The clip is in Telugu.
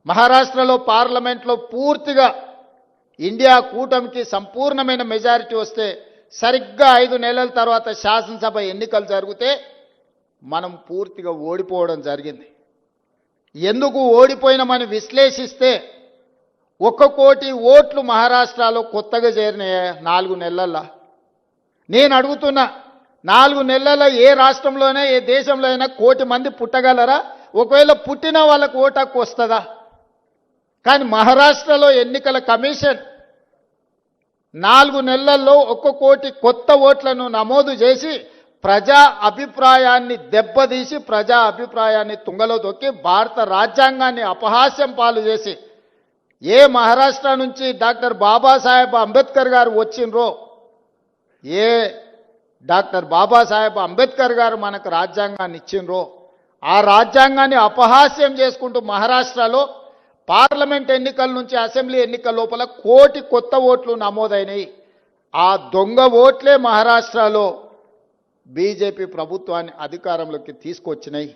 మహారాష్ట్రలో పార్లమెంట్లో పూర్తిగా ఇండియా కూటమికి సంపూర్ణమైన మెజారిటీ వస్తే సరిగ్గా 5 నెలల తర్వాత శాసనసభ ఎన్నికలు జరిగితే మనం పూర్తిగా ఓడిపోవడం జరిగింది. ఎందుకు ఓడిపోయినామని విశ్లేషిస్తే 1 కోటి ఓట్లు మహారాష్ట్రలో కొత్తగా చేరినాయి 4 నెలల్లో. నేను అడుగుతున్నా, 4 నెలల్లో ఏ రాష్ట్రంలోనే ఏ దేశంలో అయినా 1 కోటి మంది పుట్టగలరా? ఒకవేళ పుట్టిన వాళ్ళకు ఓటు హక్కు వస్తుందా? కానీ మహారాష్ట్రలో ఎన్నికల కమిషన్ 4 నెలల్లో 1 కోటి కొత్త ఓట్లను నమోదు చేసి ప్రజా అభిప్రాయాన్ని దెబ్బతీసి ప్రజా అభిప్రాయాన్ని తుంగలో తొక్కి భారత రాజ్యాంగాన్ని అపహాస్యం పాలు చేసి ఏ మహారాష్ట్ర నుంచి డాక్టర్ బాబాసాహెబ్ అంబేద్కర్ గారు వచ్చిండ్రో, ఏ డాక్టర్ బాబాసాహెబ్ అంబేద్కర్ గారు మనకు రాజ్యాంగాన్ని ఇచ్చిండ్రో ఆ రాజ్యాంగాన్ని అపహాస్యం చేసుకుంటూ మహారాష్ట్రలో పార్లమెంట్ ఎన్నికల నుంచి అసెంబ్లీ ఎన్నికల లోపల 1 కోటి కొత్త ఓట్లు నమోదైనాయి. ఆ దొంగ ఓట్లే మహారాష్ట్రలో బీజేపీ ప్రభుత్వాన్ని అధికారంలోకి తీసుకొచ్చినాయి.